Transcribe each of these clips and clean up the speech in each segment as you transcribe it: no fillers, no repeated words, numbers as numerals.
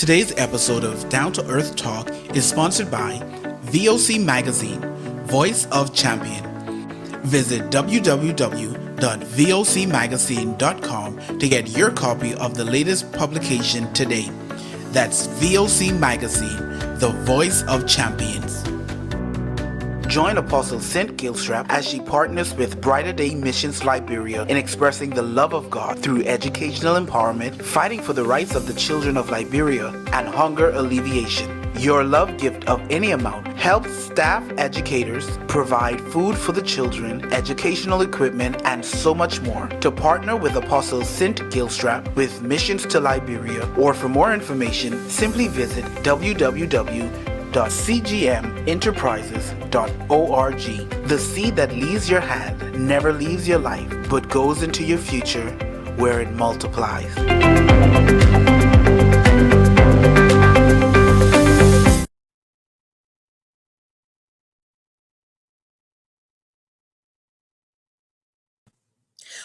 Today's episode of Down to Earth Talk is sponsored by VOC Magazine, Voice of Champion. Visit www.vocmagazine.com to get your copy of the latest publication today. That's VOC Magazine, the Voice of Champions. Join Apostle Cint Gilstrap as she partners with Brighter Day Missions Liberia in expressing the love of God through educational empowerment, fighting for the rights of the children of Liberia, and hunger alleviation. Your love gift of any amount helps staff educators, provide food for the children, educational equipment, and so much more. To partner with Apostle Cint Gilstrap with Missions to Liberia, or for more information, simply visit www.cgmenterprises.org. The seed that leaves your hand never leaves your life, but goes into your future where it multiplies.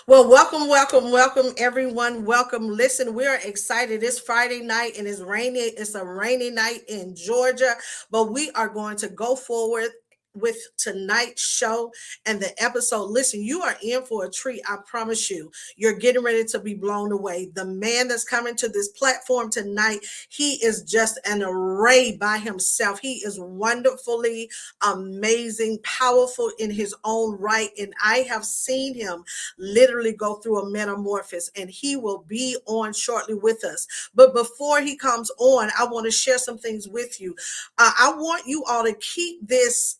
Well, welcome, everyone. Welcome. Listen, we are excited. It's Friday night and it's rainy. It's a rainy night in Georgia, but we are going to go forward with tonight's show and the episode. Listen, you are in for a treat. I promise you. You're getting ready to be blown away. The man that's coming to this platform tonight, he is just an array by himself. He is wonderfully amazing, powerful in his own right, and I have seen him literally go through a metamorphosis, and he will be on shortly with us. But before he comes on, I want to share some things with you. I want you all to keep this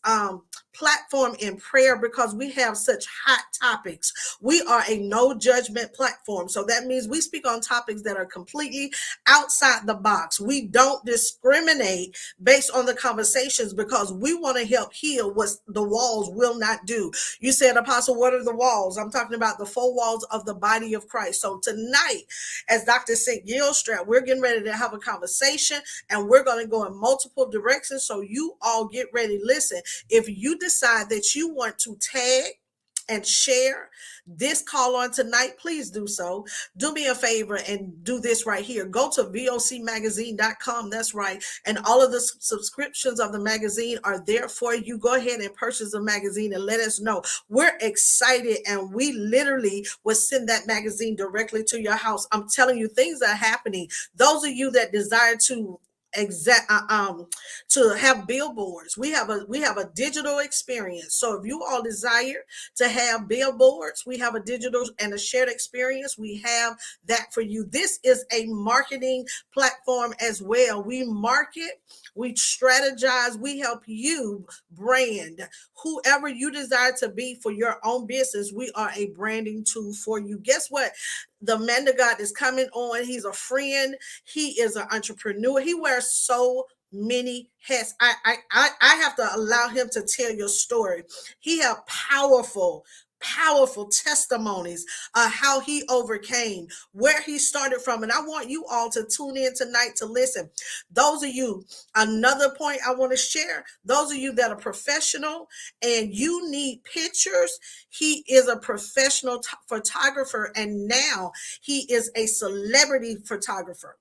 platform in prayer because we have such hot topics. We are a no judgment platform. So that means we speak on topics that are completely outside the box. We don't discriminate based on the conversations because we want to help heal what the walls will not do. You said, Apostle, what are the walls? I'm talking about the four walls of the body of Christ. So tonight, as Dr. Cint Gilstrap, we're getting ready to have a conversation and we're going to go in multiple directions. So you all get ready. Listen, if you decide that you want to tag and share this call on tonight, please do so. Do me a favor and do this right here. Go to vocmagazine.com. That's right. And all of the subscriptions of the magazine are there for you. Go ahead and purchase the magazine and let us know. We're excited and we literally will send that magazine directly to your house. I'm telling you, things are happening. Those of you that desire to have billboards, we have a digital experience. So if you all desire to have billboards, we have a digital and a shared experience. We have that for you. This is a marketing platform as well. We market, we strategize, we help you brand whoever you desire to be for your own business. We are a branding tool for you. Guess what? The man of God is coming on. He's a friend. He is an entrepreneur. He wears so many hats. I have to allow him to tell your story. He have powerful testimonies, how he overcame, where he started from. And I want you all to tune in tonight to listen. Those of you, another point I want to share, those of you that are professional and you need pictures, he is a professional photographer, and now he is a celebrity photographer.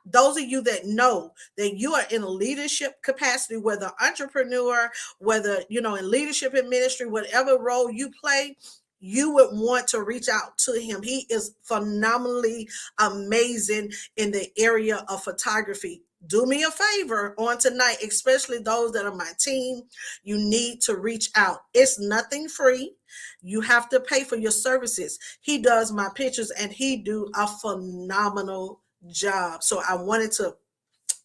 Those of you that know that you are in a leadership capacity, whether entrepreneur, whether, in leadership in ministry, whatever role you play, you would want to reach out to him. He is phenomenally amazing in the area of photography. Do me a favor on tonight, especially those that are my team. You need to reach out. It's nothing free. You have to pay for your services. He does my pictures and he do a phenomenal job. So I wanted to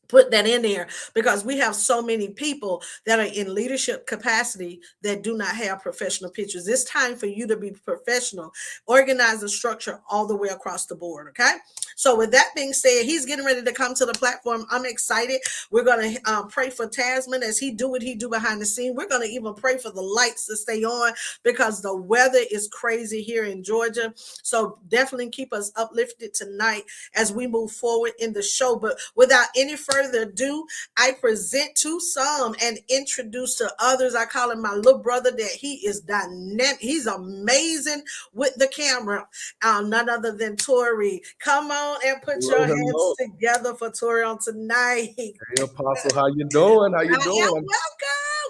put that in there because we have so many people that are in leadership capacity that do not have professional pictures. It's time for you to be professional, organize the structure all the way across the board. Okay. So with that being said, he's getting ready to come to the platform. I'm excited. We're going to pray for Tasman as he do what he do behind the scene. We're going to even pray for the lights to stay on because the weather is crazy here in Georgia. So definitely keep us uplifted tonight as we move forward in the show. But without any further further ado, I present to some and introduce to others. I call him my little brother, that he is dynamic. He's amazing with the camera. None other than Tory. Come on and put your Hello, hands hello. together for Tory on tonight. Hey, Apostle, how you doing? How I you am doing?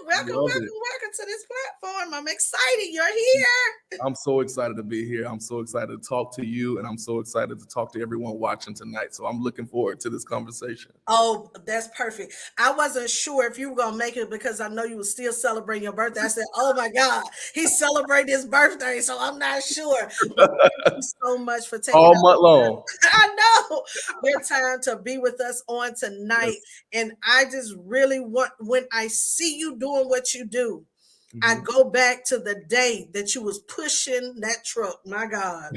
welcome Love it. to this platform. I'm excited you're here. I'm so excited to be here. I'm so excited to talk to you, and I'm so excited to talk to everyone watching tonight. So I'm looking forward to this conversation. Oh, that's perfect. I wasn't sure if you were gonna make it because I know you were still celebrating your birthday. I said, "Oh my God, he's celebrating his birthday," so I'm not sure. But thank you so much for taking All out. month long. I know your time to be with us on tonight, Yes. and I just really want, when I see you doing what you do, I Mhm. go back to the day that you was pushing that truck. My God,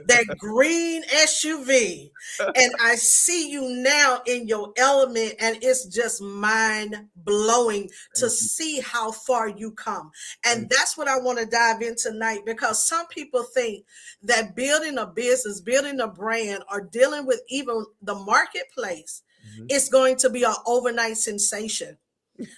that green SUV, and I see you now in your element, and it's just mind blowing to Thank you. see how far you come. And Thank that's what I want to dive in tonight, because some people think that building a business, building a brand, or dealing with even the marketplace you. Mhm. is going to be an overnight sensation.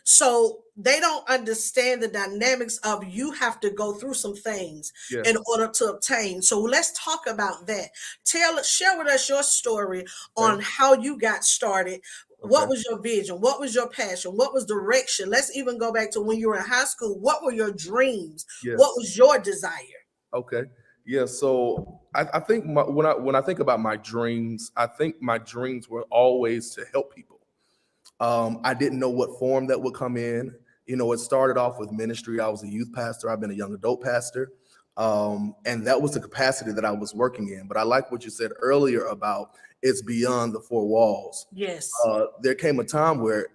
So they don't understand the dynamics of, you have to go through some things in Yes. order to obtain. So let's talk about that. Share with us your story Okay. on how you got started. Okay. What was your vision? What was your passion? What was direction? Let's even go back to when you were in high school. What were your dreams? What Yes. was your desire? Okay. Yeah. So I think when I think about my dreams, I think my dreams were always to help people. I didn't know what form that would come in. You know, it started off with ministry. I was a youth pastor. I've been a young adult pastor. And that was the capacity that I was working in. But I like what you said earlier about it's beyond the four walls. Yes. There came a time where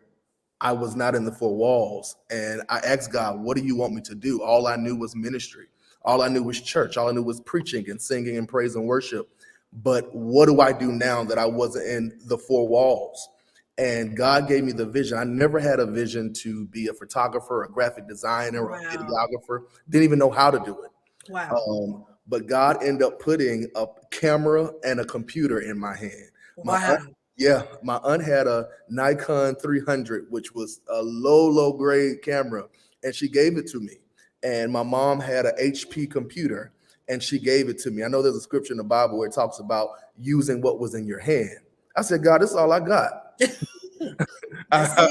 I was not in the four walls. And I asked God, what do you want me to do? All I knew was ministry. All I knew was church. All I knew was preaching and singing and praise and worship. But what do I do now that I wasn't in the four walls? And God gave me the vision. I never had a vision to be a photographer, a graphic designer, a Wow. videographer. Didn't even know how to do it. Wow. But God ended up putting a camera and a computer in my hand. My aunt, Wow. yeah, my aunt had a Nikon 300, which was a low grade camera, and she gave it to me. And my mom had an HP computer, and she gave it to me. I know there's a scripture in the Bible where it talks about using what was in your hand. I said, God, this is all I got. That's it.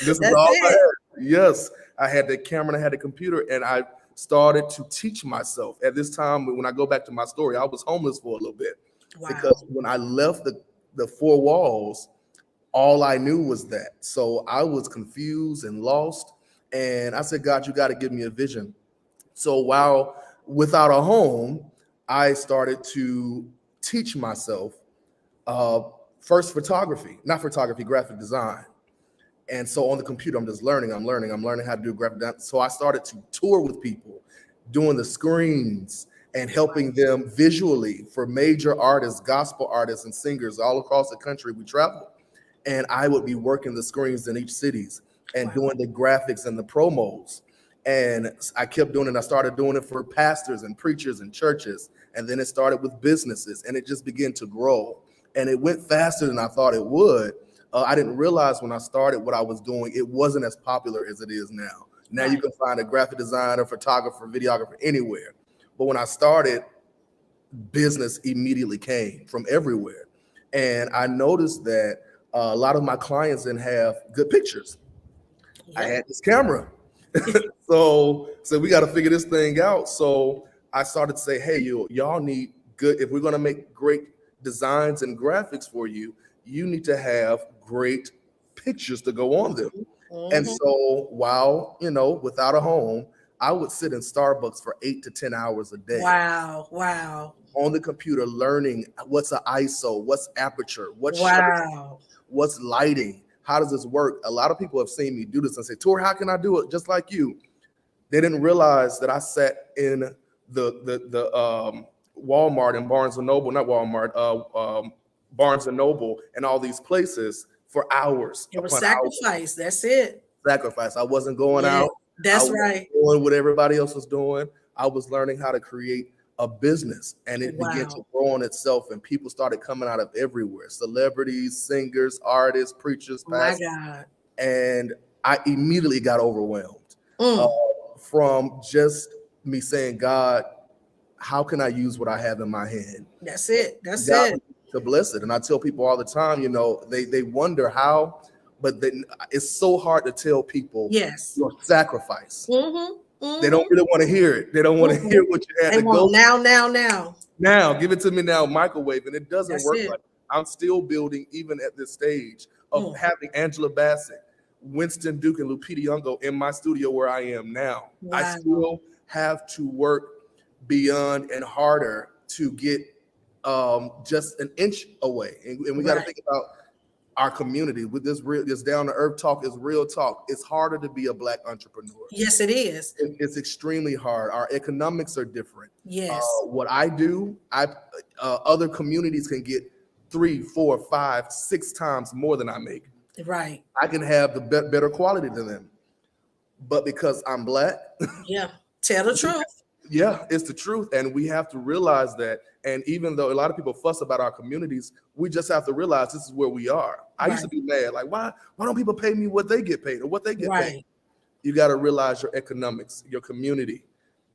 This is That's all I it. had. Yes, I had the camera and I had the computer, and I started to teach myself. At this time, when I go back to my story, I was homeless for a little bit Wow. because when I left the four walls, all I knew was that. So I was confused and lost. And I said, God, you got to give me a vision. So while without a home, I started to teach myself uh, first photography, not photography, graphic design. And so on the computer, I'm just learning, I'm learning how to do graphic design. So I started to tour with people, doing the screens and helping them visually for major artists, gospel artists and singers all across the country. We traveled. And I would be working the screens in each cities and Wow. doing the graphics and the promos. And I kept doing it. I started doing it for pastors and preachers and churches. And then it started with businesses, and it just began to grow. And it went faster than I thought it would. I didn't realize when I started what I was doing, it wasn't as popular as it is now. Now you Right. can find a graphic designer, photographer, videographer anywhere. But when I started, business immediately came from everywhere. And I noticed that a lot of my clients didn't have good pictures. I Yep. had this camera. So we got to figure this thing out. So I started to say, hey, y'all need good, if we're going to make great designs and graphics for you, you need to have great pictures to go on them. And Mhm. so while, without a home, I would sit in Starbucks for 8 to 10 hours a day Wow. Wow. on the computer learning what's an ISO, what's aperture, what's shutter, Wow. what's lighting, how does this work? A lot of people have seen me do this and say, Tori, how can I do it just like you? They didn't realize that I sat in the Walmart and Barnes and Noble, not Walmart, Barnes and Noble and all these places for hours It was upon hours. sacrifice. That's it. Sacrifice. I wasn't going Yeah. out. I That's wasn't right. doing what everybody else was doing. I was learning how to create a business, and it began to grow on itself, and people started coming out of everywhere, celebrities, singers, artists, preachers, My pastors, God. and I immediately got overwhelmed from just me saying, God, how can I use what I have in my hand? That's it. That's God it. to bless it. And I tell people all the time, you know, they wonder how, but then it's so hard to tell people Yes. your sacrifice. Mm-hmm. They don't really want to hear it. They don't want to hear what you had They to go want now. now. Give it to me now, microwave. And it doesn't That's work it. like I'm still building, even at this stage of having Angela Bassett, Winston Duke, and Lupita Nyong'o in my studio where I am now. Wow. I still have to work beyond and harder to get just an inch away. And we got to think about our community with this down to earth talk is real talk. It's harder to be a Black entrepreneur. Yes, it is. It's extremely hard. Our economics are different. Yes. What I do, other communities can get 3, 4, 5, 6 times more than I make. Right. I can have the better quality than them, but because I'm Black, yeah, tell the truth. Yeah, it's the truth, and we have to realize that. And even though a lot of people fuss about our communities, we just have to realize this is where we are. I used to be mad, like, why don't people pay me what they get paid or what they get paid? You got to realize your economics, your community.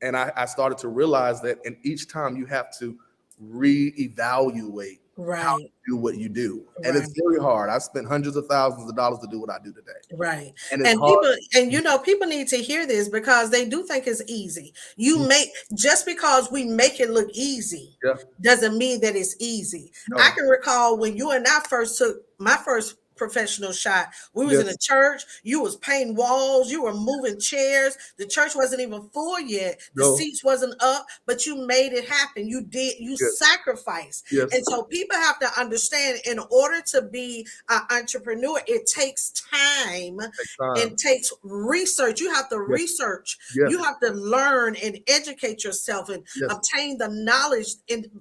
And I started to realize that, and each time you have to reevaluate how to do what you do. And it's very hard. I spent hundreds of thousands of dollars to do what I do today. Right. And it's hard. People need to hear this because they do think it's easy. Just because we make it look easy doesn't mean that it's easy. No. I can recall when you and I first took my first professional shot. We was in a church. You was painting walls. You were moving chairs. The church wasn't even full yet. The seats wasn't up, but you made it happen. You did. You sacrificed. And so people have to understand, in order to be an entrepreneur, it takes time. It takes research. You have to research. You have to learn and educate yourself and obtain the knowledge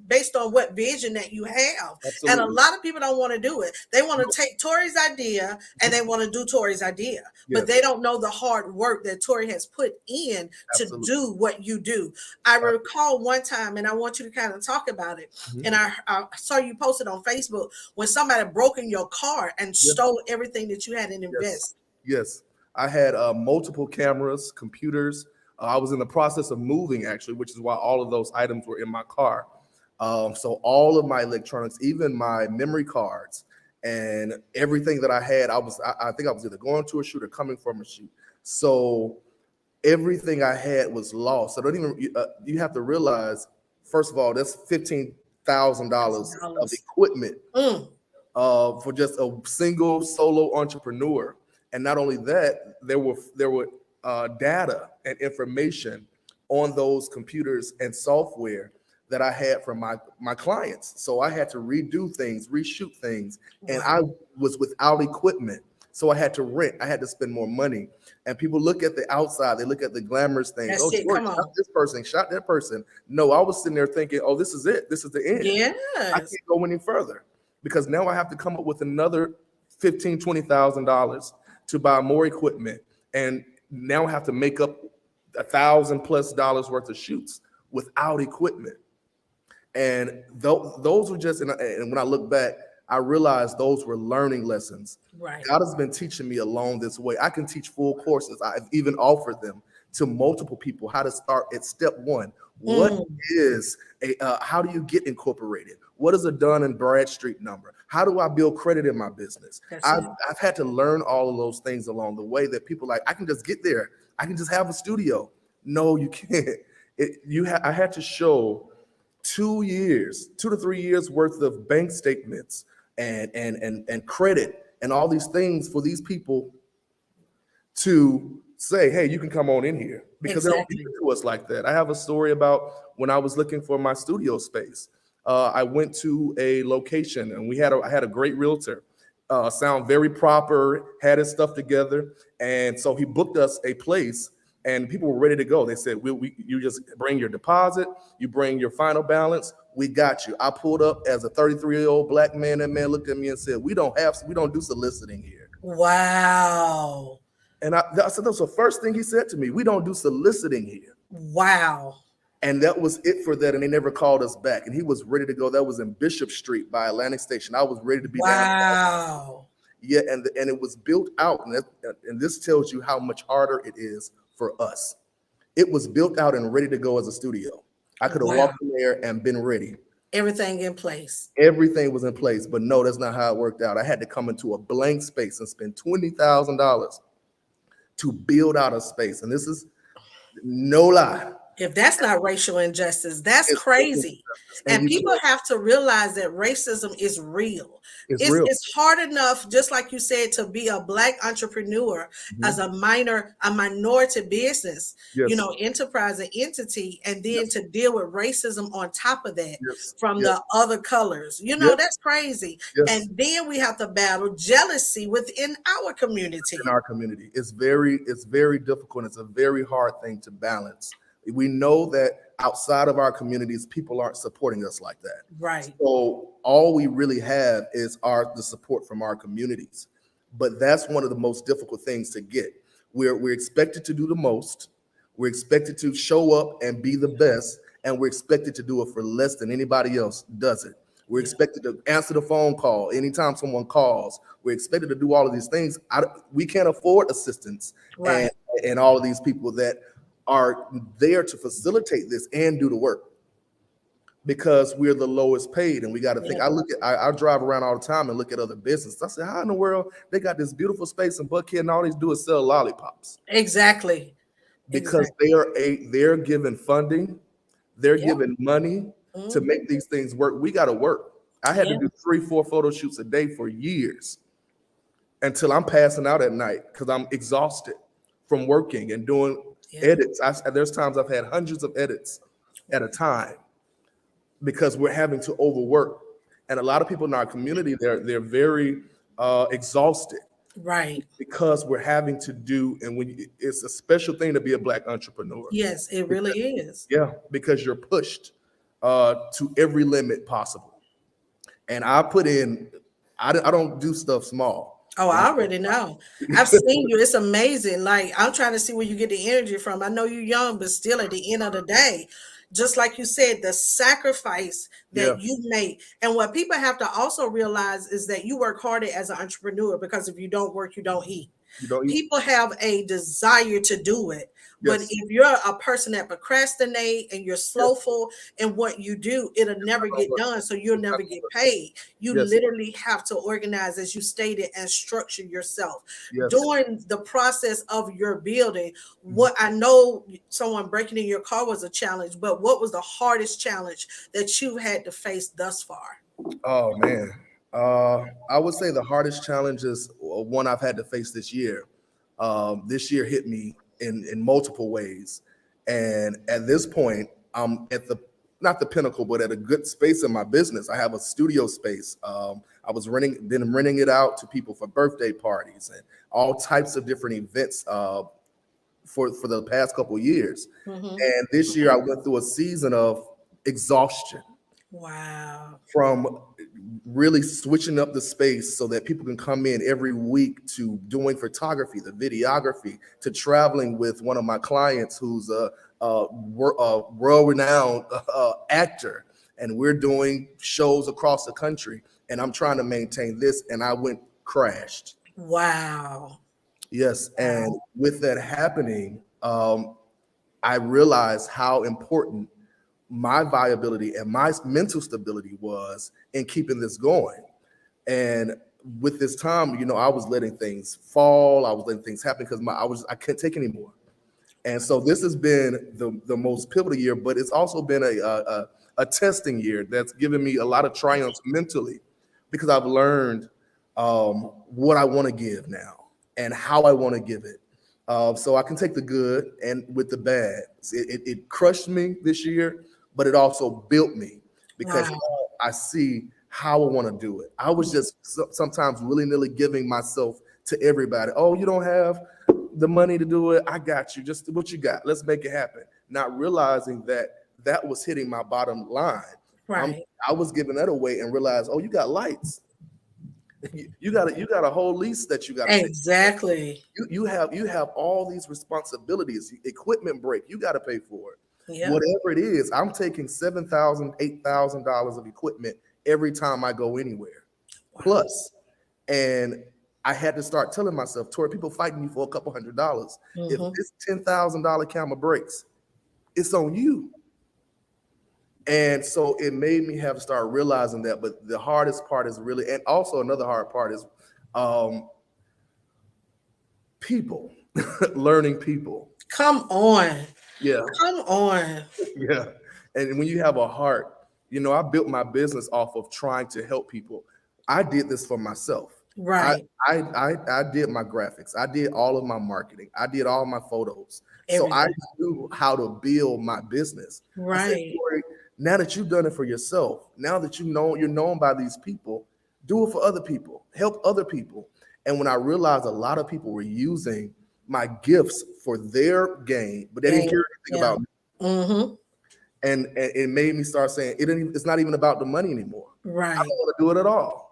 based on what vision that you have. Absolutely. And a lot of people don't want to do it. They want to take Tory's idea and they want to do Tory's idea, but they don't know the hard work that Tory has put in to do what you do. I recall one time, and I want you to kind of talk about it. And I saw you posted on Facebook when somebody broke in your car and stole everything that you had in invest. Yes, I had multiple cameras, computers. I was in the process of moving, actually, which is why all of those items were in my car. So all of my electronics, even my memory cards, and everything that I had, I think I was either going to a shoot or coming from a shoot. So everything I had was lost. So you have to realize, first of all, that's $15,000 of equipment for just a single solo entrepreneur. And not only that, there were data and information on those computers and software that I had from my clients. So I had to redo things, reshoot things, and I was without equipment. So I had to rent. I had to spend more money. And people look at the outside. They look at the glamorous things. Shot this person, shot that person. No, I was sitting there thinking, oh, this is it. This is the end. Yes. I can't go any further because now I have to come up with another $15,000, $20,000 to buy more equipment. And now I have to make up $1,000+ worth of shoots without equipment. And those were just, and when I look back, I realized those were learning lessons. Right. God has been teaching me along this way. I can teach full courses. I've even offered them to multiple people how to start at step one. What is how do you get incorporated? What is a Dun and Bradstreet number? How do I build credit in my business? I've had to learn all of those things along the way that people I can just get there. I can just have a studio. No, you can't. I had to show 2 to 3 years worth of bank statements and credit and all these things for these people to say, hey, you can come on in here, because they don't give it to us like that. I have a story about when I was looking for my studio space. I went to a location and I had a great realtor, sound very proper, had his stuff together. And so he booked us a place and people were ready to go. They said, you just bring your deposit, you bring your final balance, we got you. I pulled up as a 33-year-old Black man. That man looked at me and said, we don't do soliciting here. Wow. And I said, that's the first thing he said to me. We don't do soliciting here. Wow. And that was it for that. And they never called us back. And he was ready to go. That was in Bishop Street by Atlantic Station. I was ready to be down. Wow. Yeah, and it was built out, and this tells you how much harder it is for us. It was built out and ready to go as a studio. I could have Wow. walked in there and been ready. Everything in place. Everything was in place, but no, that's not how it worked out. I had to come into a blank space and spend $20,000 to build out a space, and this is no lie. If that's not racial injustice, that's crazy. And people have to realize that racism is real. It's real. It's hard enough, just like you said, to be a Black entrepreneur as a minority business, Yes. enterprise and entity, and then to deal with racism on top of that Yes. from Yes. the other colors. Yes. That's crazy. Yes. And then we have to battle jealousy within our community. In our community, it's very difficult. It's a very hard thing to balance. We know that outside of our communities, people aren't supporting us like that. Right. So all we really have is the support from our communities. But that's one of the most difficult things to get. We're expected to do the most. We're expected to show up and be the best, and we're expected to do it for less than anybody else does it. We're expected to answer the phone call anytime someone calls. We're expected to do all of these things. We can't afford assistance, Right. and all of these people that are there to facilitate this and do the work, because we're the lowest paid. And we got to think. I drive around all the time and look at other businesses. I say, how in the world they got this beautiful space in Buckhead and all they do is sell lollipops? Exactly. Because they're given funding, they're given money to make these things work. We got to work. I had to do 3-4 photo shoots a day for years until I'm passing out at night because I'm exhausted from working and doing edits. There's times I've had hundreds of edits at a time because we're having to overwork. And a lot of people in our community, they're very exhausted. Right. Because we're having to do, and it's a special thing to be a Black entrepreneur. Yes, it really is. Yeah, because you're pushed to every limit possible. And I put in, I don't do stuff small. Oh, I already know. I've seen you. It's amazing. Like, I'm trying to see where you get the energy from. I know you're young, but still at the end of the day, just like you said, the sacrifice that you make. And what people have to also realize is that you work harder as an entrepreneur, because if you don't work, you don't eat. People have a desire to do it. But if you're a person that procrastinate and you're slowful in what you do, it'll never get done. So you'll never get paid. You literally have to organize, as you stated, and structure yourself. During the process of your building, what I know, someone breaking in your car was a challenge, but what was the hardest challenge that you had to face thus far? Oh, man. I would say the hardest challenge is one I've had to face this year. This year hit me in multiple ways. And at this point, I'm at not the pinnacle, but at a good space in my business. I have a studio space. I was been renting it out to people for birthday parties and all types of different events for the past couple of years. And this year I went through a season of exhaustion. Wow. From really switching up the space so that people can come in every week, to doing photography, the videography, to traveling with one of my clients who's a world-renowned actor, and we're doing shows across the country, and I'm trying to maintain this, and I crashed. Wow. Yes, and with that happening, I realized how important my viability and my mental stability was in keeping this going. And with this time, I was letting things fall. I was letting things happen because I couldn't take anymore. And so this has been the most pivotal year, but it's also been a testing year that's given me a lot of triumphs mentally, because I've learned what I want to give now and how I want to give it. So I can take the good and with the bad. It crushed me this year, but it also built me, because I see how I want to do it. I was just sometimes willy-nilly giving myself to everybody. Oh, you don't have the money to do it? I got you. Just what you got. Let's make it happen. Not realizing that was hitting my bottom line. Right. I was giving that away and realized, oh, you got lights. You got a whole lease that you got to exactly. You have all these responsibilities. Equipment break, you got to pay for it. Yeah. Whatever it is, I'm taking $7,000, $8,000 of equipment every time I go anywhere. Wow. Plus, and I had to start telling myself, Tory, people fighting me for a couple $100. If this $10,000 camera breaks, it's on you. And so it made me have to start realizing that. But the hardest part is really, and also another hard part is people, learning people. Come on. Yeah. Come on. Yeah. And when you have a heart, you know, I built my business off of trying to help people. I did this for myself. Right. I did my graphics. I did all of my marketing. I did all my photos. So I knew how to build my business. Right. I said, Tory, now that you've done it for yourself, now that you know you're known by these people, do it for other people. Help other people. And when I realized a lot of people were using my gifts for their gain, but they didn't care anything about me. And it made me start saying, it's not even about the money anymore. Right. I don't want to do it at all.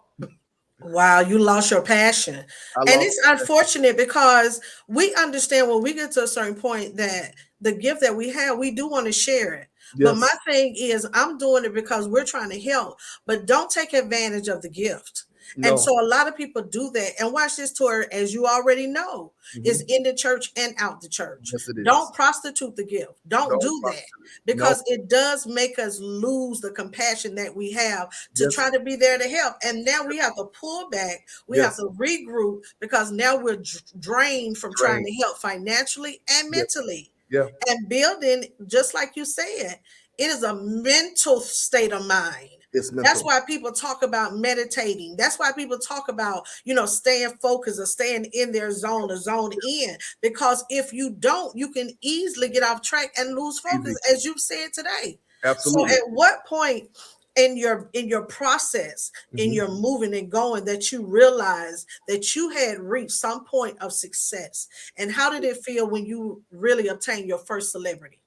Wow, you lost your passion. And it's unfortunate because we understand when we get to a certain point that the gift that we have, we do want to share it. Yes. But my thing is, I'm doing it because we're trying to help, but don't take advantage of the gift. No. And so a lot of people do that. And watch this, Tory, as you already know, is in the church and out the church. Yes, it is. Don't prostitute the gift. Don't do that, because it does make us lose the compassion that we have to try to be there to help. And now we have to pull back. We have to regroup, because now we're drained from trying to help financially and mentally. Yeah. And building, just like you said, it is a mental state of mind. That's why people talk about meditating. That's why people talk about, you know, staying focused or staying in their zone or zone in. Because if you don't, you can easily get off track and lose focus, as you said today. Absolutely. So at what point in your process, in your moving and going, that you realize that you had reached some point of success? And how did it feel when you really obtained your first celebrity?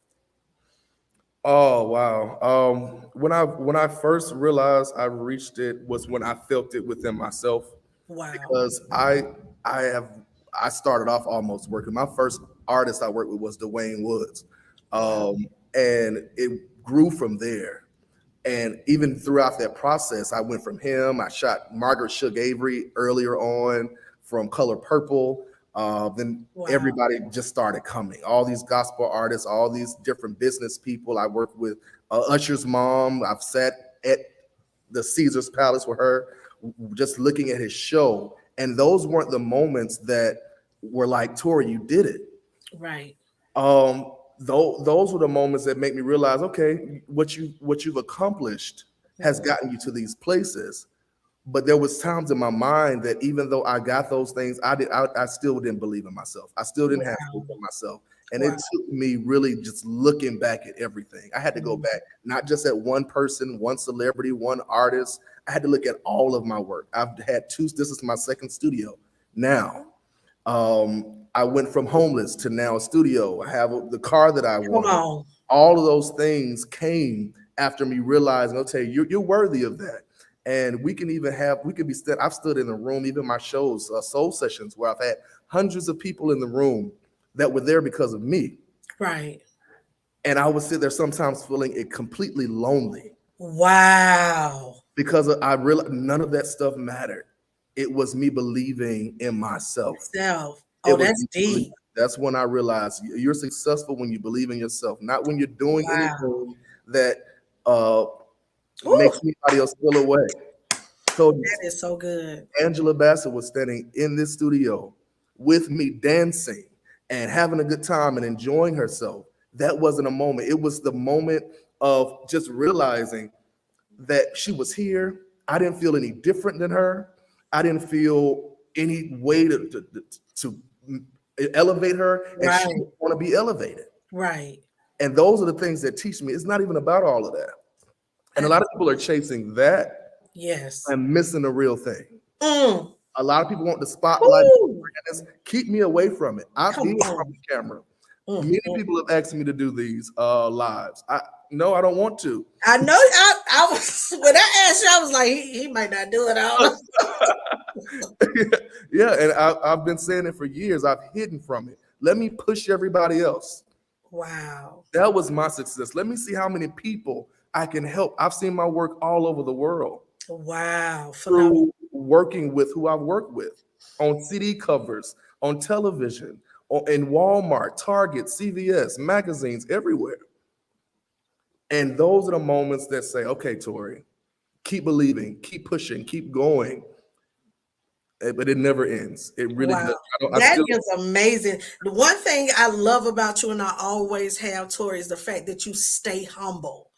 Oh, wow. When I first realized I reached it was when I felt it within myself. Wow. Because I started off almost working. My first artist I worked with was Dwayne Woods. And it grew from there. And even throughout that process, I went from him. I shot Margaret Suge Avery earlier on from Color Purple. Then everybody just started coming. All these gospel artists, all these different business people. I worked with Usher's mom. I've sat at the Caesar's Palace with her, just looking at his show. And those weren't the moments that were like, Tory, you did it. Right. Those were the moments that make me realize, okay, what you've accomplished has gotten you to these places. But there was times in my mind that even though I got those things, I still didn't believe in myself. I still didn't have faith in myself. And it took me really just looking back at everything. I had to go back, not just at one person, one celebrity, one artist. I had to look at all of my work. I've had this is my second studio now. I went from homeless to now a studio. I have the car that I want. All of those things came after me realizing, okay, you're worthy of that. And I've stood in a room, even my shows, soul sessions, where I've had hundreds of people in the room that were there because of me. Right. And I would sit there sometimes feeling it completely lonely. Wow. Because I realized none of that stuff mattered. It was me believing in myself. Oh, that's deep. That's when I realized you're successful when you believe in yourself, not when you're doing anything that makes anybody else feel away. So that is so good. Angela Bassett was standing in this studio with me, dancing and having a good time and enjoying herself. That wasn't a moment. It was the moment of just realizing that she was here. I didn't feel any different than her. I didn't feel any way to elevate her, and she didn't want to be elevated. Right. And those are the things that teach me it's not even about all of that. And a lot of people are chasing that, and missing the real thing. A lot of people want the spotlight. Keep me away from it. I've been from the camera. Many people have asked me to do these lives. No, I don't want to. I know. I was when I asked you, I was like, he might not do it all. Yeah, and I've been saying it for years. I've hidden from it. Let me push everybody else. Wow. That was my success. Let me see how many people I can help. I've seen my work all over the world Wow. Phenomenal. through working with who I've worked with on CD covers, on television, in Walmart, Target, CVS, magazines, everywhere. And those are the moments that say, okay, Tory, keep believing, keep pushing, keep going. But it never ends. It really Wow. does. I That still, is amazing. The one thing I love about you, and I always have, Tori, is the fact that you stay humble.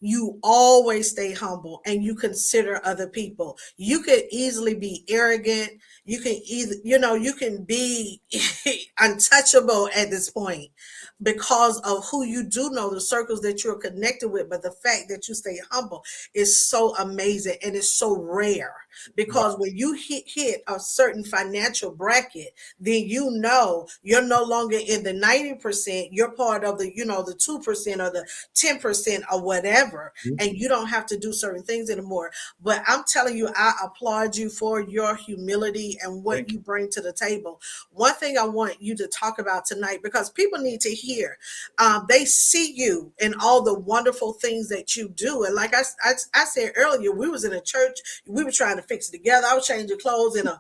You always stay humble and you consider other people. You could easily be arrogant. You can either, you can be untouchable at this point because of who you do know, the circles that you're connected with. But the fact that you stay humble is so amazing and it's so rare because when you hit a certain financial bracket, then you're no longer in the 90%. You're part of the, the 2% or the 10% or whatever, and you don't have to do certain things anymore. But I'm telling you, I applaud you for your humility and what thank you you. bring to the table. One thing I want you to talk about tonight, because people need to hear, they see you and all the wonderful things that you do. And like I said earlier, we was in a church, we were trying to fix it together. I was changing clothes in a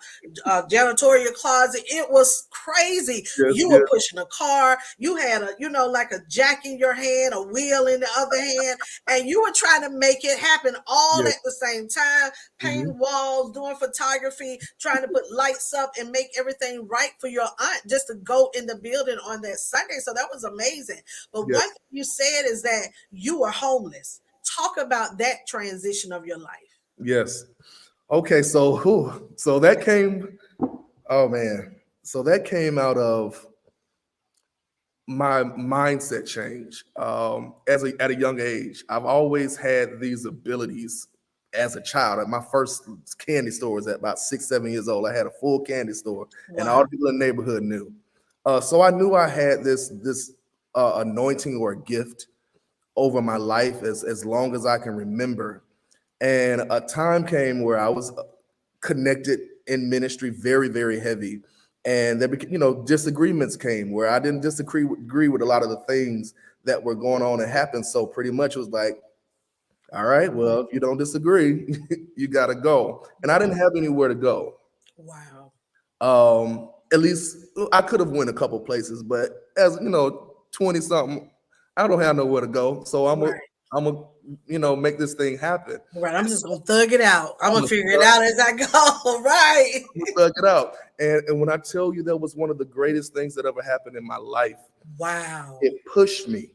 janitorial closet. It was crazy. Yes, You yes, were pushing a car. You had like a jack in your hand, a wheel in the other hand, and you were trying to make it happen all yes. at the same time, Mhm. painting walls, doing photography, trying to put lights up and make everything right for your aunt just to go in the building on that Sunday. So that was amazing. But Yes, one thing you said is that you were homeless. Talk about that transition of your life. yes. Okay, so so that came, oh man. So that came out of my mindset change. At a young age, I've always had these abilities as a child. At my first candy store was at about 6, 7 years old. I had a full candy store, and all Wow. the people in the neighborhood knew. So I knew I had this anointing or gift over my life as long as I can remember. And a time came where I was connected in ministry very, very heavy. And there became, disagreements came where I didn't agree with a lot of the things that were going on and happened. So pretty much it was like, all right, well, if you don't disagree, you got to go. And I didn't have anywhere to go. Wow. At least I could have went a couple places, but as 20 something, I don't have nowhere to go. So Right. I'm a, make this thing happen. Right. I'm just gonna thug it out. I'm I'm gonna gonna figure it out as I go. Right. thug it out. And when I tell you that was one of the greatest things that ever happened in my life, Wow. it pushed me.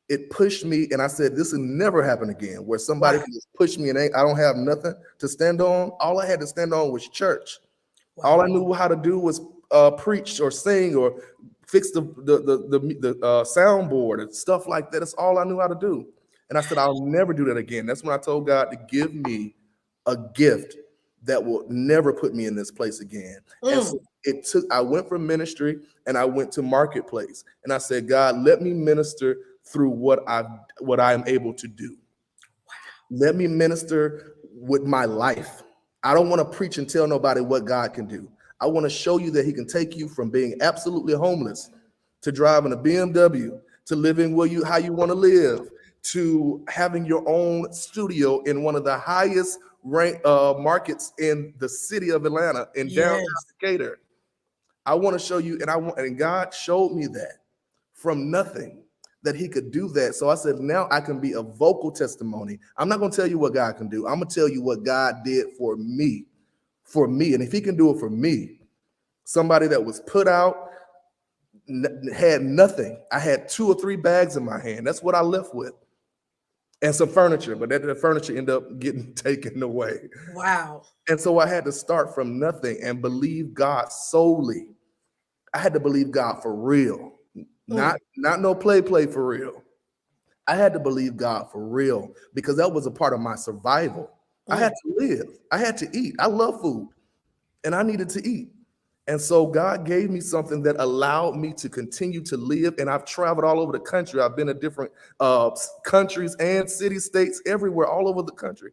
It pushed me, and I said, "This will never happen again." Where somebody Wow. can just push me, and I don't have nothing to stand on. All I had to stand on was church. All Wow. I knew how to do was preach or sing or fix the soundboard and stuff like that. That's all I knew how to do. And I said, I'll never do that again. That's when I told God to give me a gift that will never put me in this place again. And so I went from ministry and I went to marketplace. And I said, God, let me minister through what I'm able to do. Let me minister with my life. I don't want to preach and tell nobody what God can do. I want to show you that he can take you from being absolutely homeless to driving a BMW, to living how you want to live, to having your own studio in one of the highest rank markets in the city of Atlanta, in downtown Yes. Decatur. I want to show you, and God showed me that from nothing, that he could do that. So I said, now I can be a vocal testimony. I'm not going to tell you what God can do. I'm going to tell you what God did for me. And if he can do it for me, somebody that was put out, had nothing. I had 2 or 3 bags in my hand. That's what I left with. And some furniture, but that the furniture ended up getting taken away. Wow. And so I had to start from nothing and believe God solely. I had to believe God for real. Not no play for real. I had to believe God for real because that was a part of my survival. I had to live. I had to eat. I love food and I needed to eat. And so God gave me something that allowed me to continue to live. And I've traveled all over the country. I've been to different countries and city states everywhere, all over the country,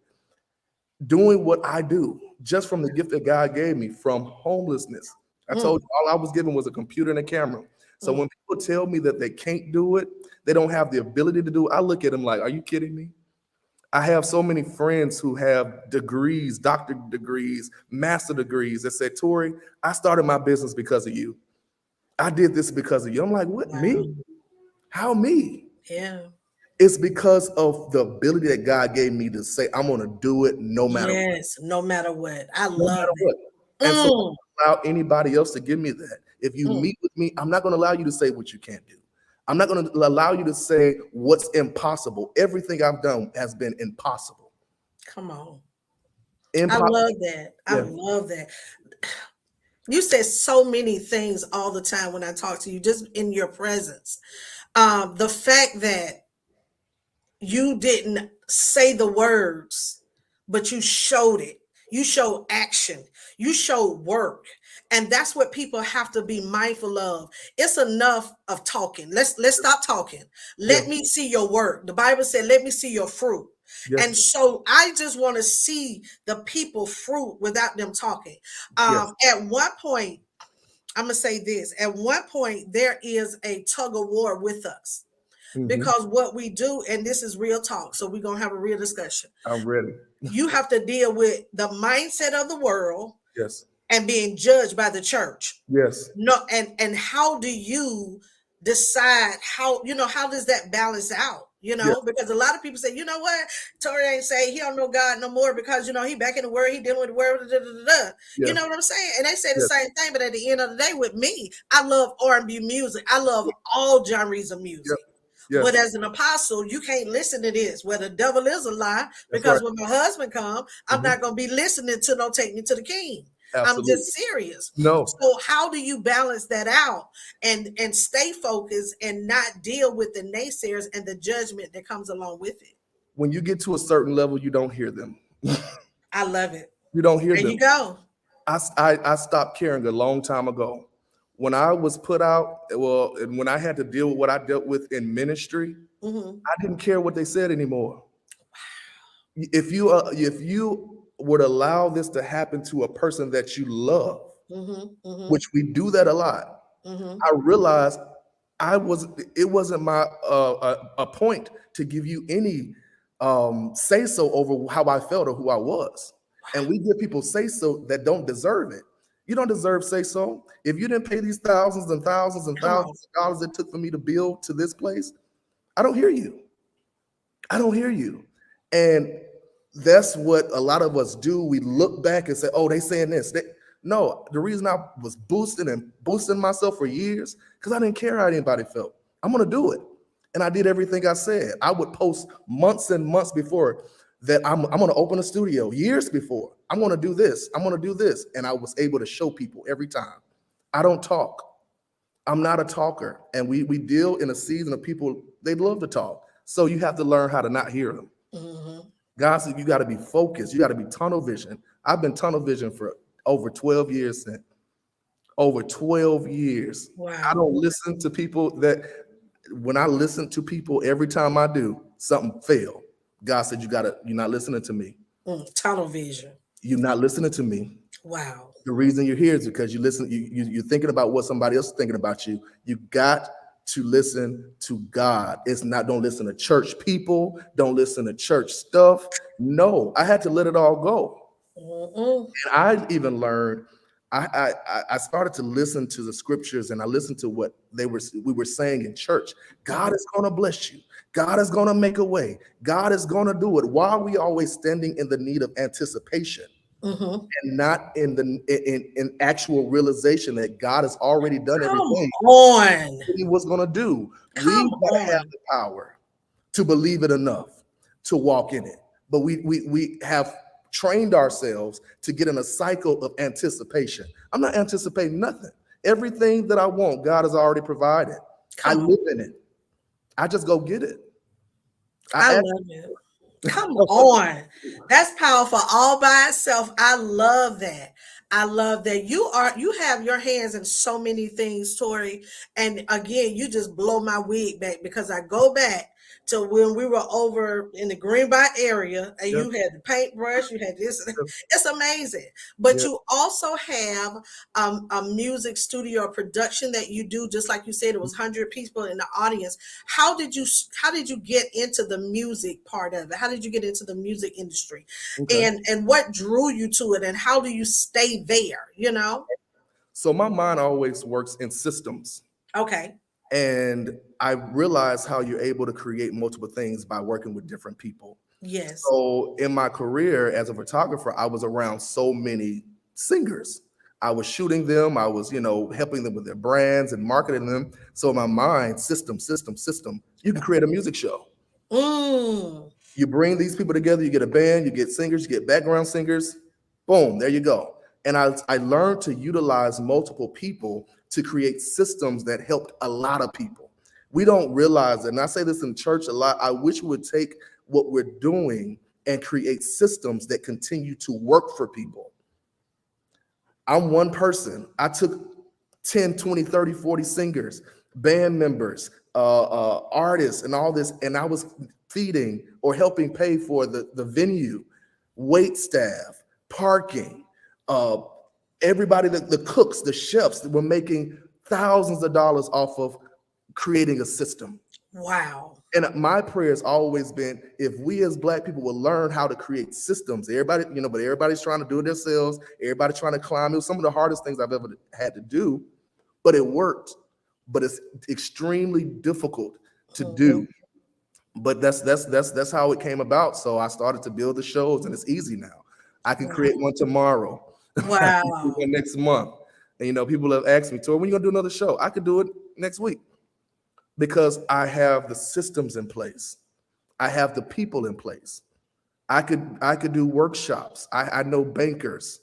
doing what I do just from the gift that God gave me from homelessness. I told you all I was given was a computer and a camera. So when people tell me that they can't do it, they don't have the ability to do it, I look at them like, are you kidding me? I have so many friends who have degrees, doctor degrees, master degrees that said, Tory, I started my business because of you. I did this because of you. I'm like, what, Wow. me? How me? Yeah. It's because of the ability that God gave me to say, I'm going to do it no matter what. Yes, no matter what. I No love matter it. what. And so I don't allow anybody else to give me that. If you meet with me, I'm not going to allow you to say what you can't do. I'm not going to allow you to say what's impossible. Everything I've done has been impossible. Come on. Impossible. I love that. I love that. You said so many things all the time when I talk to you, just in your presence. The fact that you didn't say the words, but you showed it. You showed action. You showed work. And that's what people have to be mindful of. It's enough of talking. Let's stop talking. Let me see your work. The Bible said, let me see your fruit. Yes. And so I just want to see the people fruit without them talking. At one point, I'm going to say this. At one point, there is a tug of war with us. Because what we do, and this is real talk, so we're going to have a real discussion. I'm ready. You have to deal with the mindset of the world. Yes. And being judged by the church. Yes. No, and how do you decide how does that balance out? Because a lot of people say, you know what, Tory ain't say he don't know God no more because he back in the word, he dealing with the word. You know what I'm saying? And they say the same thing, but at the end of the day, with me, I love R&B music. I love all genres of music. Yes. But as an apostle, you can't listen to this where the devil is a lie, because when my husband comes, I'm not going to be listening to no Take Me to the King. Absolutely. I'm just serious. No. So how do you balance that out and stay focused and not deal with the naysayers and the judgment that comes along with it? When you get to a certain level, you don't hear them. I love it. You don't hear them. There you go. I stopped caring a long time ago. When I was put out, and when I had to deal with what I dealt with in ministry, I didn't care what they said anymore. If you would allow this to happen to a person that you love, which we do that a lot, I realized it wasn't my a point to give you any say so over how I felt or who I was. And we give people say so that don't deserve it. You don't deserve say so. If you didn't pay these thousands and thousands and thousands of dollars it took for me to build to this place, I don't hear you. I don't hear you. And that's what a lot of us do. We look back and say, oh, they saying this. No, the reason I was boosting myself for years, because I didn't care how anybody felt. I'm going to do it. And I did everything I said. I would post months and months before that I'm going to open a studio, years before. I'm going to do this. I'm going to do this. And I was able to show people every time. I don't talk. I'm not a talker. And we deal in a season of people, they love to talk. So you have to learn how to not hear them. God said you got to be focused. You got to be tunnel vision. I've been tunnel vision for over 12 years since. Over 12 years. Wow. I don't listen to people when I listen to people, every time I do, something fail. God said you're not listening to me. Tunnel vision. You're not listening to me. Wow. The reason you're here is because you're thinking about what somebody else is thinking about you. You got to listen to God. Don't listen to church people. Don't listen to church stuff. No, I had to let it all go. And I even learned, I started to listen to the scriptures, and I listened to what we were saying in church. God is going to bless you. God is going to make a way. God is going to do it. Why are we always standing in the need of anticipation? And not in actual realization that God has already done everything He was going to do. We got to have the power to believe it enough to walk in it. But we have trained ourselves to get in a cycle of anticipation. I'm not anticipating nothing. Everything that I want, God has already provided. I live in it. I just go get it. I love it. Come on. That's powerful all by itself. I love that. I love that you have your hands in so many things, Tory. And again, you just blow my wig back, because I go back to when we were over in the Greenbelt area and Yeah. you had the paintbrush, you had this. Yeah. It's amazing. But Yeah. you also have a music studio or production that you do, just like you said, it was 100 people in the audience. How did you get into the music part of it? How did you get into the music industry? Okay. And what drew you to it, and how do you stay there, you know? So my mind always works in systems. Okay. And I realized how you're able to create multiple things by working with different people. Yes. So in my career as a photographer, I was around so many singers. I was shooting them, I was, helping them with their brands and marketing them. So in my mind, system. You can create a music show. Mm. You bring these people together, you get a band, you get singers, you get background singers, boom, there you go. And I learned to utilize multiple people to create systems that helped a lot of people. We don't realize it, and I say this in church a lot. I wish we would take what we're doing and create systems that continue to work for people. I'm one person. I took 10, 20, 30, 40 singers, band members, artists, and all this, and I was feeding or helping pay for the venue, wait staff, parking, everybody, the cooks, the chefs that were making thousands of dollars off of creating a system. Wow. And my prayer has always been, if we as Black people will learn how to create systems, everybody, but everybody's trying to do it themselves. Everybody's trying to climb. It was some of the hardest things I've ever had to do, but it worked. But it's extremely difficult to do. But that's how it came about. So I started to build the shows, and it's easy now. I can create one tomorrow. Wow. One next month. And people have asked me, Tori, when are you gonna do another show? I could do it next week because I have the systems in place. I have the people in place. I could do workshops. I know bankers.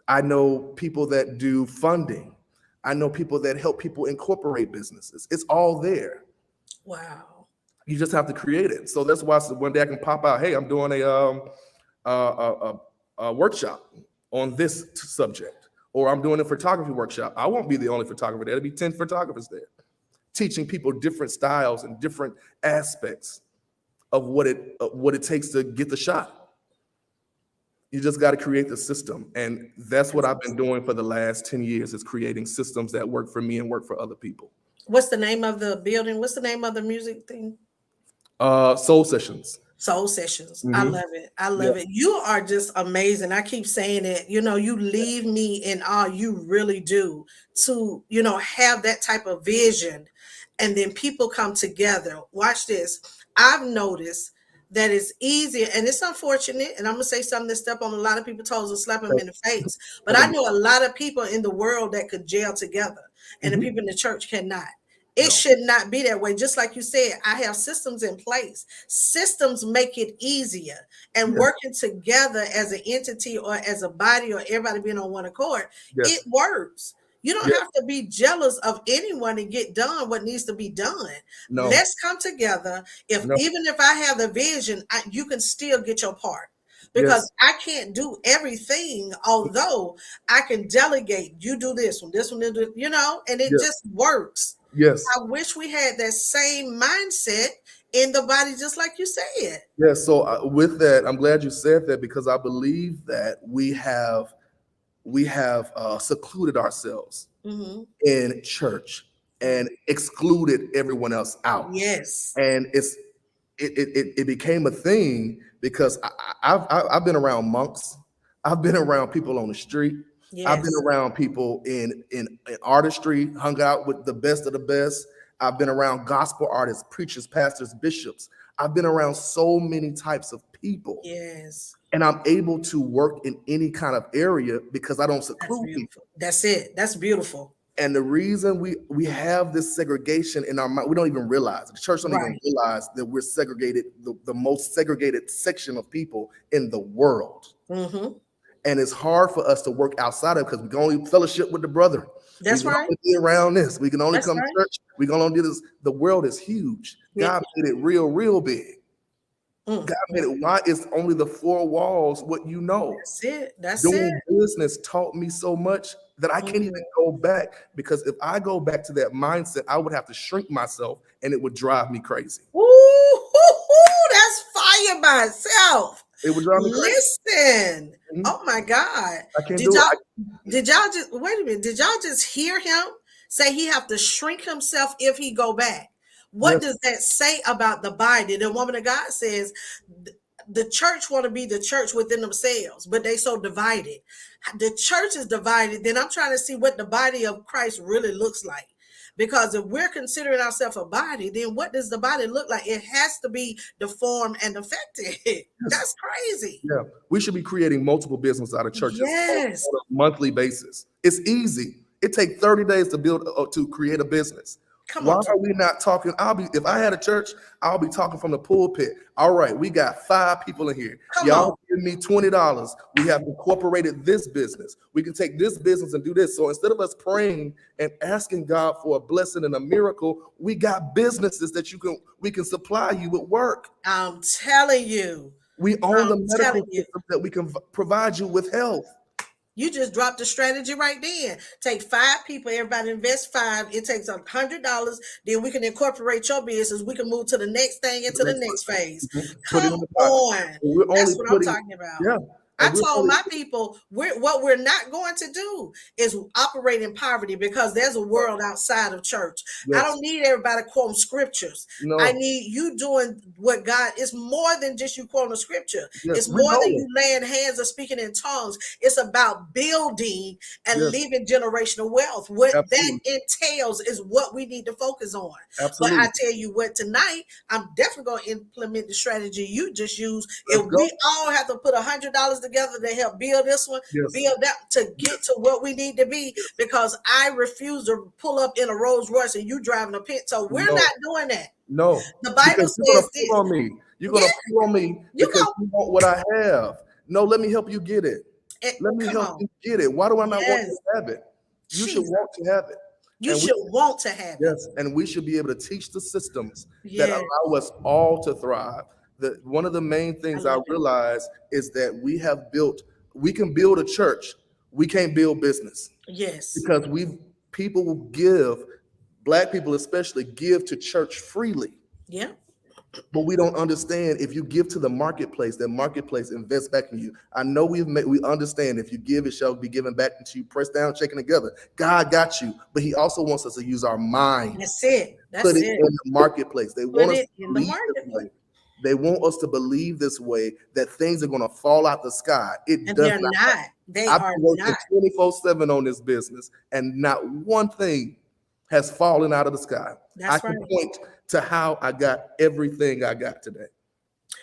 I know people that do funding. I know people that help people incorporate businesses. It's all there. Wow. You just have to create it. So that's why one day I can pop out, hey, I'm doing a workshop on this subject, or I'm doing a photography workshop. I won't be the only photographer there. There'll be 10 photographers there, teaching people different styles and different aspects of what it takes to get the shot. You just got to create the system. And that's what I've been doing for the last 10 years, is creating systems that work for me and work for other people. What's the name of the building? What's the name of the music thing? Soul Sessions. Soul Sessions. Mm-hmm. I love it. I love it. You are just amazing. I keep saying it. You leave me in awe. You really do, to, have that type of vision. And then people come together. Watch this. I've noticed that it's easier, and it's unfortunate, and I'm going to say something that step on a lot of people's toes and slap them in the face. But I know a lot of people in the world that could gel together, and the people in the church cannot. It should not be that way. Just like you said, I have systems in place. Systems make it easier. And working together as an entity or as a body, or everybody being on one accord, it works. You don't have to be jealous of anyone to get done what needs to be done. No. Let's come together. Even if I have the vision, you can still get your part. Because I can't do everything, although I can delegate. You do this one, and it just works. Yes. I wish we had that same mindset in the body, just like you said. Yeah. So with that, I'm glad you said that, because I believe that we have secluded ourselves in church and excluded everyone else out. Yes. And it became a thing because I've been around monks. I've been around people on the street. Yes. I've been around people in artistry, hung out with the best of the best. I've been around gospel artists, preachers, pastors, bishops. I've been around so many types of people. Yes. And I'm able to work in any kind of area because I don't seclude people. That's it. That's beautiful. And the reason we have this segregation in our mind, we don't even realize it. The church don't even realize that we're segregated, the most segregated section of people in the world. Mm-hmm. And it's hard for us to work outside of it because we can only fellowship with the brother. That's we can right. only be around this. We can only come to church. We can only do this. The world is huge. God made it real big. God made it. Why is only the four walls what you know? That's it. That's Doing business taught me so much that I can't even go back, because if I go back to that mindset, I would have to shrink myself and it would drive me crazy. Ooh, that's fire by itself. It would drive me crazy. Listen. Oh my God. I can't do it. Did y'all just wait a minute? Did y'all just hear him say he have to shrink himself if he go back? What does that say about the body? The woman of God says the church want to be the church within themselves, but they so divided. The church is divided. Then I'm trying to see what the body of Christ really looks like. Because if we're considering ourselves a body, then what does the body look like? It has to be deformed and affected. That's crazy. Yeah, we should be creating multiple businesses out of churches on a monthly basis. It's easy. It takes 30 days to create a business. Why are we not talking? If I had a church, I'll be talking from the pulpit. All right, we got 5 people in here. Y'all give me $20. We have incorporated this business. We can take this business and do this. So instead of us praying and asking God for a blessing and a miracle, we got businesses that we can supply you with work. I'm telling you. We own the medical system that we can provide you with health. You just dropped the strategy right then. Take 5 people, everybody invest 5. It takes $100. Then we can incorporate your business. We can move to the next thing and to the next phase. Come on. That's what I'm talking about. Yeah. I told my people, what we're not going to do is operate in poverty, because there's a world outside of church. I don't need everybody quoting scriptures. I need you doing what God is. More than just you quoting a scripture. It's more than you laying hands or speaking in tongues. It's about building and leaving generational wealth. What that entails is what we need to focus on. But I tell you what, tonight, I'm definitely going to implement the strategy you just used. If we all have to put $100 together to help build this one, build that, to get to what we need to be, because I refuse to pull up in a Rolls Royce and you driving a Pinto. We're not doing that. No. The Bible says you're gonna pull on me. You're going to pull on me because you want what I have. No, let me help you get it. Let me help you get it. Why do I not want to have it? You should want to have it. You should want to have it. Yes, and we should be able to teach the systems that allow us all to thrive. One of the main things I realize is that we can build a church. We can't build business. Yes. Because people will give, Black people especially, give to church freely. Yeah. But we don't understand, if you give to the marketplace, that marketplace invests back in you. I know we understand, if you give, it shall be given back into you, pressed down, shaken together. God got you, but he also wants us to use our mind. That's it. Put it in the marketplace. They want us to believe this way. They want us to believe this way, that things are going to fall out the sky. They're not. They I've are been working not. 24/7 on this business, and not one thing has fallen out of the sky. I can point to how I got everything I got today.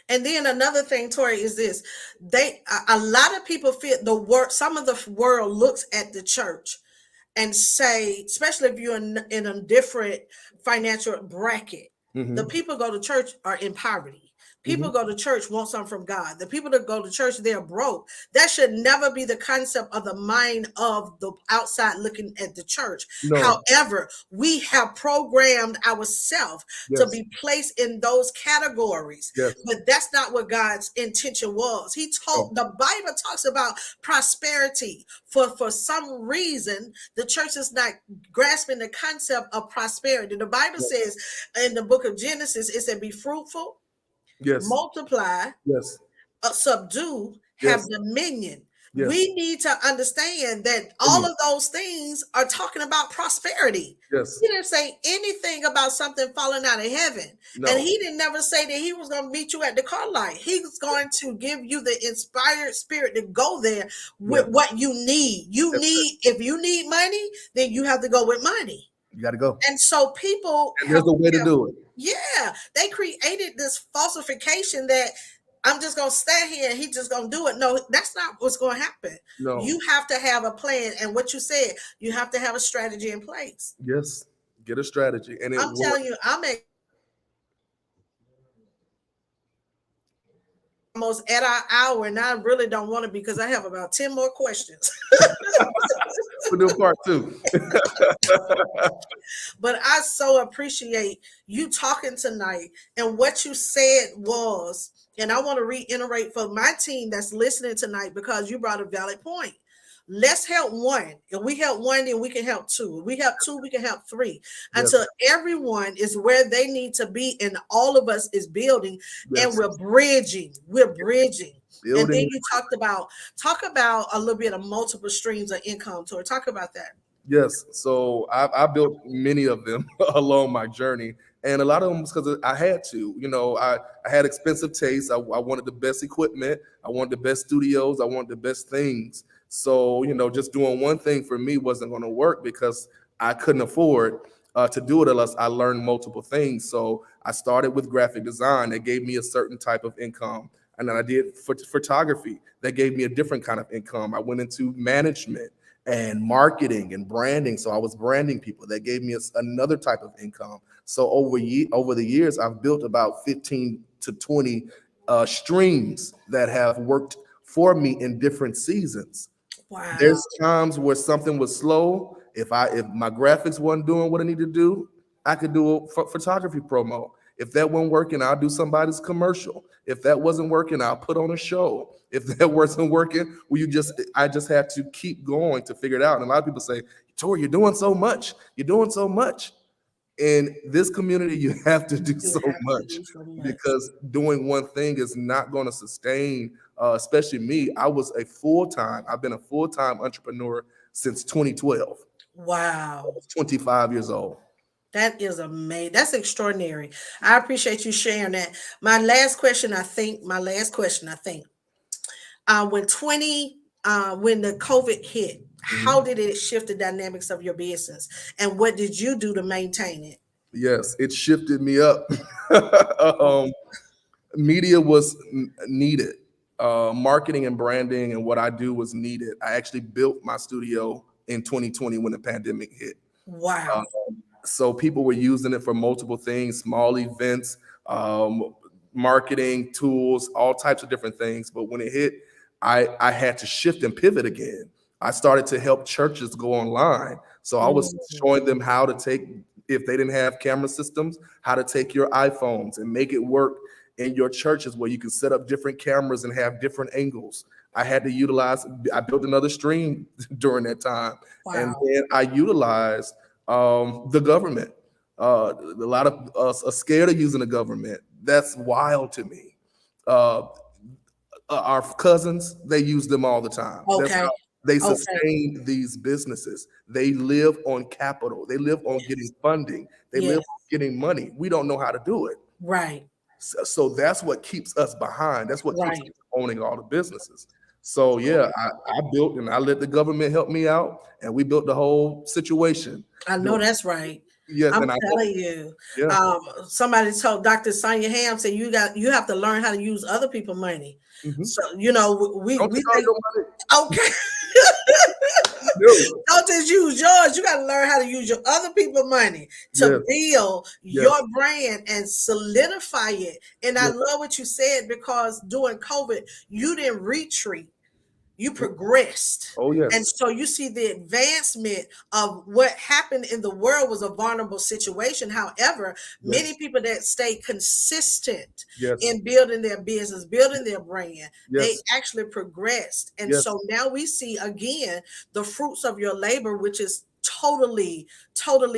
And then another thing, Tory, is this: a lot of people feel some of the world looks at the church and say, especially if you're in a different financial bracket, the people go to church are in poverty. People go to church, want something from God. The people that go to church, they're broke. That should never be the concept of the mind of the outside looking at the church. No. However, we have programmed ourselves to be placed in those categories. But that's not what God's intention was. The Bible talks about prosperity. For some reason, the church is not grasping the concept of prosperity. The Bible says in the book of Genesis, it said, be fruitful, multiply, subdue, have dominion. We need to understand that all of those things are talking about prosperity. He didn't say anything about something falling out of heaven. And he didn't never say that he was going to meet you at the car light. He was going to give you the inspired spirit to go there with what you need. If you need money, then you have to go with money. You got to go. And so people, there's a way to do it. Yeah, they created this falsification that I'm just going to stand here and he's just going to do it. No, that's not what's going to happen. No. You have to have a plan. And what you said, you have to have a strategy in place. Yes, get a strategy. And I'm telling you, I'm almost at our hour, and I really don't want to, because I have about 10 more questions. We'll do part 2. But I so appreciate you talking tonight, and what you said was, and I want to reiterate for my team that's listening tonight, because you brought a valid point. Let's help one. If we help one, then we can help two. If we help two, we can help three. Yes. Until everyone is where they need to be, and all of us is building, and Yes. we're bridging. We're bridging. And then Building. you talk about a little bit of multiple streams of income. Tori, talk about that. Yes. So I built many of them along my journey. And a lot of them was because I had to. I had expensive tastes. I wanted the best equipment. I wanted the best studios. I wanted the best things. So, just doing one thing for me wasn't going to work because I couldn't afford to do it unless I learned multiple things. So I started with graphic design. That gave me a certain type of income. And then I did photography. That gave me a different kind of income. I went into management and marketing and branding. So I was branding people. That gave me another type of income. So over the years, I've built about 15 to 20 streams that have worked for me in different seasons. Wow. There's times where something was slow. If my graphics wasn't doing what I need to do, I could do a photography promo. If that wasn't working, I'll do somebody's commercial. If that wasn't working, I'll put on a show. If that wasn't working, I just had to keep going to figure it out. And a lot of people say, Tory, you're doing so much. You're doing so much. In this community, you have to do so much because doing one thing is not going to sustain, especially me. I've been a full-time entrepreneur since 2012. Wow. I was 25 years old. That is amazing. That's extraordinary. I appreciate you sharing that. My last question, I think, when the COVID hit, how did it shift the dynamics of your business, and what did you do to maintain it? Yes, it shifted me up. Media was needed. Marketing and branding and what I do was needed. I actually built my studio in 2020 when the pandemic hit. Wow. So people were using it for multiple things, small events, marketing tools, all types of different things. But when it hit, I had to shift and pivot again. I started to help churches go online. So I was showing them how to take, if they didn't have camera systems, how to take your iPhones and make it work in your churches where you can set up different cameras and have different angles. I built another stream during that time. Wow. And then I utilized the government. A lot of us are scared of using the government. That's wild to me. Our cousins, they use them all the time. Okay. That's how they sustain these businesses. They live on capital. They live on getting funding. They live on getting money. We don't know how to do it. Right. So that's what keeps us behind. That's what keeps us owning all the businesses. So yeah, I built and I let the government help me out, and we built the whole situation. I know that's right. Yes, I'm telling you. Yeah. Somebody told Dr. Sonia Ham said you have to learn how to use other people's money. Mm-hmm. So we don't think, okay. Don't just use yours. You got to learn how to use your other people's money to build your brand and solidify it. And I love what you said, because during COVID, you didn't retreat. You progressed. Oh, yes. And so you see the advancement of what happened in the world was a vulnerable situation. However, many people that stay consistent in building their business, building their brand, they actually progressed. And so now we see again the fruits of your labor, which is totally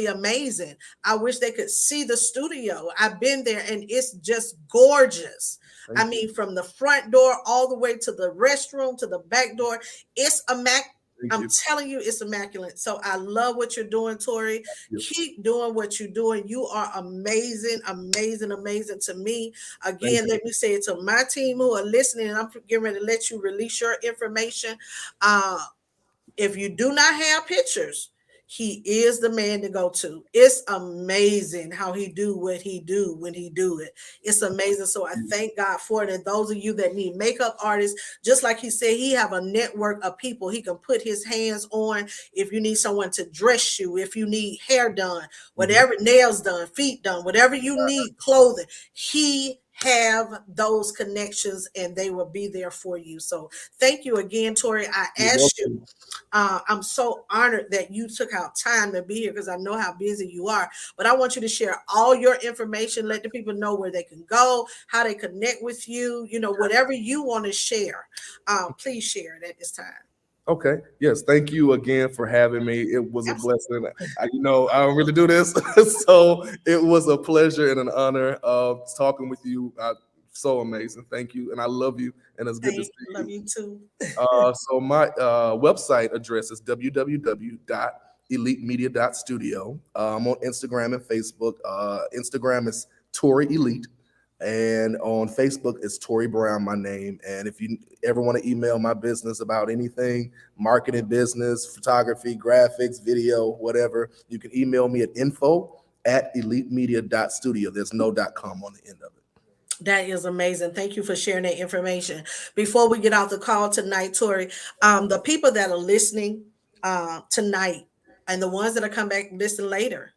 amazing. I wish they could see the studio. I've been there and it's just gorgeous. I mean, from the front door all the way to the restroom, to the back door, it's immaculate. I'm telling you, it's immaculate. So I love what you're doing, Tory. Keep doing what you're doing. You are amazing, amazing, amazing to me. Again, let me say it to my team who are listening, and I'm getting ready to let you release your information. If you do not have pictures, he is the man to go to. It's amazing how he do what he do when he do it. It's amazing. So I thank God for it. And those of you that need makeup artists, just like he said, he have a network of people he can put his hands on. If you need someone to dress you, if you need hair done, whatever, nails done, feet done, whatever you need, clothing, he have those connections and they will be there for you. So thank you again, Tory. I asked you, I'm so honored that you took out time to be here because I know how busy you are, but I want you to share all your information. Let the people know where they can go, how they connect with you, whatever you want to share. Please share it at this time. Okay. Yes. Thank you again for having me. It was a Absolutely. blessing. I don't really do this, so it was a pleasure and an honor of talking with you. So amazing. Thank you, and I love you, and it's good to see Love you. you too. So my website address is www.elitemedia.studio. I'm on Instagram and Facebook. Instagram is Tory Elite, and on Facebook it's Tory Brown, my name. And if you ever want to email my business about anything, marketing, business, photography, graphics, video, whatever, you can email me at info@elitemedia.studio. There's no .com on the end of it. That is amazing. Thank you for sharing that information. Before we get off the call tonight, Tori, the people that are listening tonight and the ones that are come back and listen later,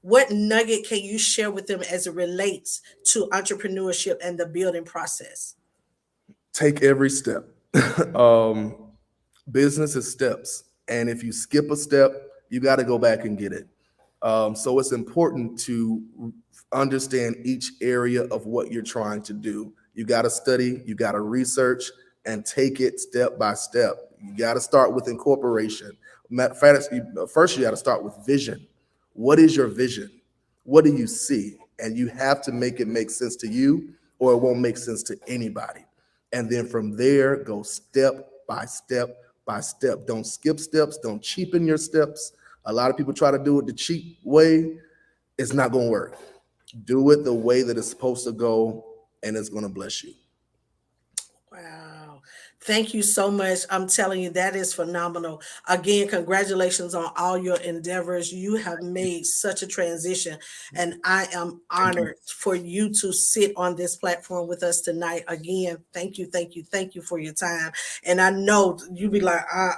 what nugget can you share with them as it relates to entrepreneurship and the building process? Take every step. um, Business is steps, and if you skip a step, you got to go back and get it. So it's important to understand each area of what you're trying to do. You got to study, you got to research, and take it step by step. You got to start with incorporation. Matter of fact, first you got to start with vision. What is your vision? What do you see? And you have to make it make sense to you, or it won't make sense to anybody. And then from there, go step by step by step. Don't skip steps. Don't cheapen your steps. A lot of people try to do it the cheap way. It's not going to work. Do it the way that it's supposed to go, and it's going to bless you. Wow. Thank you so much. I'm telling you, that is phenomenal. Again, congratulations on all your endeavors. You have made such a transition, and I am Thank you. honored for you to sit on this platform with us tonight. Again, thank you, thank you, thank you for your time. And I know you be like, I'm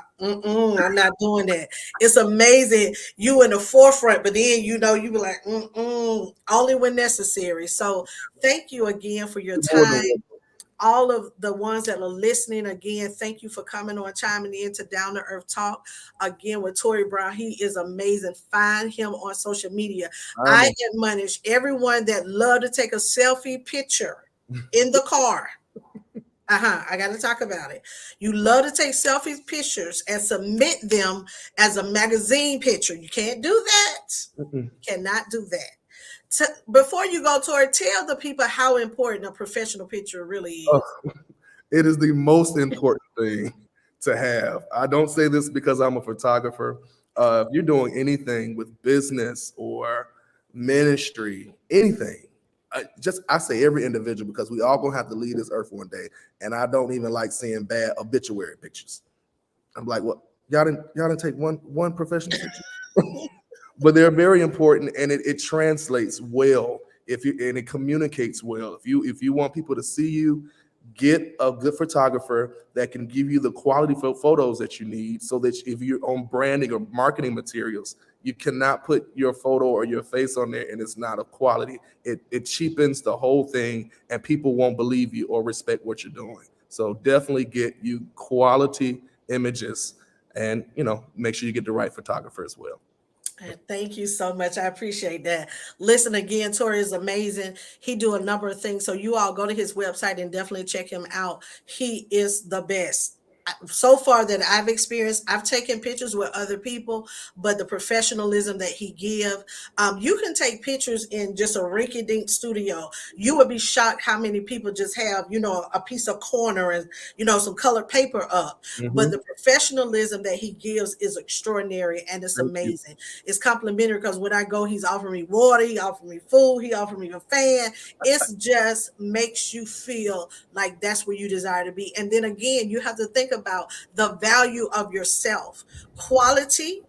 not doing that. It's amazing. You in the forefront, but then you be like, only when necessary. So thank you again for your You're more than time. welcome. All of the ones that are listening, again, thank you for coming on, chiming in to Down to Earth Talk. Again, with Tory Brown, he is amazing. Find him on social media. I'm I a, admonish everyone that love to take a selfie picture in the car. I got to talk about it. You love to take selfie pictures and submit them as a magazine picture. You can't do that. You cannot do that. Before you go, Tori, tell the people how important a professional picture really is. it is the most important thing to have. I don't say this because I'm a photographer. If you're doing anything with business or ministry, anything, I say every individual, because we all gonna have to leave this earth one day, and I don't even like seeing bad obituary pictures. I'm like, what? Y'all didn't take one professional picture, but they're very important, and it translates well and it communicates well. If you want people to see you, get a good photographer that can give you the quality photos that you need, so that if you're on branding or marketing materials, you cannot put your photo or your face on there and it's not of quality. It cheapens the whole thing, and people won't believe you or respect what you're doing. So definitely get you quality images, and make sure you get the right photographer as well. Thank you so much. I appreciate that. Listen, again, Tori is amazing. He do a number of things. So you all go to his website and definitely check him out. He is the best. So far that I've experienced, I've taken pictures with other people, but the professionalism that he give, you can take pictures in just a rinky-dink studio. You would be shocked how many people just have, a piece of corner and, some colored paper up. But Mhm. the professionalism that he gives is extraordinary, and it's Thank you. amazing. It's complimentary, because when I go, he's offering me water, he offered me food, he offered me a fan. It's just makes you feel like that's where you desire to be. And then again, you have to think about the value of yourself, quality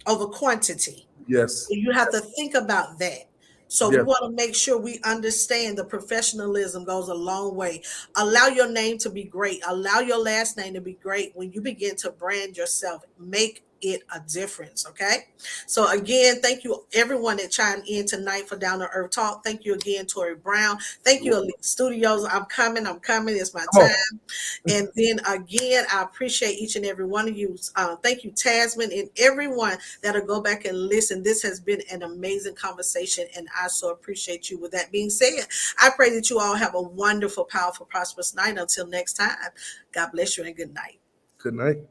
over quantity. Yes. You have to think about that. So we Yes. want to make sure we understand the professionalism goes a long way. Allow your name to be great. Allow your last name to be great. When you begin to brand yourself, make it a difference. Okay. So again, thank you everyone that chimed in tonight for Down to Earth Talk. Thank you again, Tory Brown. Thank you, Elite Studios. I'm coming. It's my Come on. time. And then again, I appreciate each and every one of you. Thank you, Tasman, and everyone that'll go back and listen. This has been an amazing conversation, and I so appreciate you. With that being said, I pray that you all have a wonderful, powerful, prosperous night. Until next time, God bless you and good night. Good night.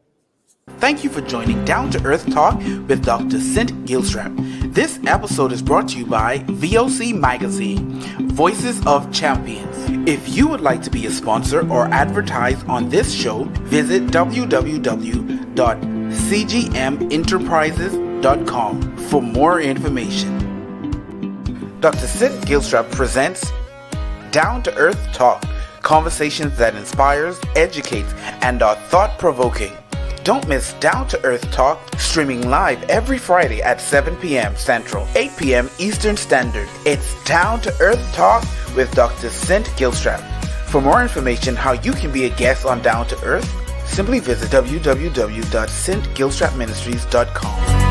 Thank you for joining Down to Earth Talk with Dr. Cint Gilstrap. This episode is brought to you by VOC Magazine, Voices of Champions. If you would like to be a sponsor or advertise on this show, visit www.cgmenterprises.com for more information. Dr. Cint Gilstrap presents Down to Earth Talk, conversations that inspires, educates, and are thought-provoking. Don't miss Down to Earth Talk, streaming live every Friday at 7 p.m. Central, 8 p.m. Eastern Standard. It's Down to Earth Talk with Dr. Cint Gilstrap. For more information how you can be a guest on Down to Earth, simply visit www.cintgilstrapministries.com.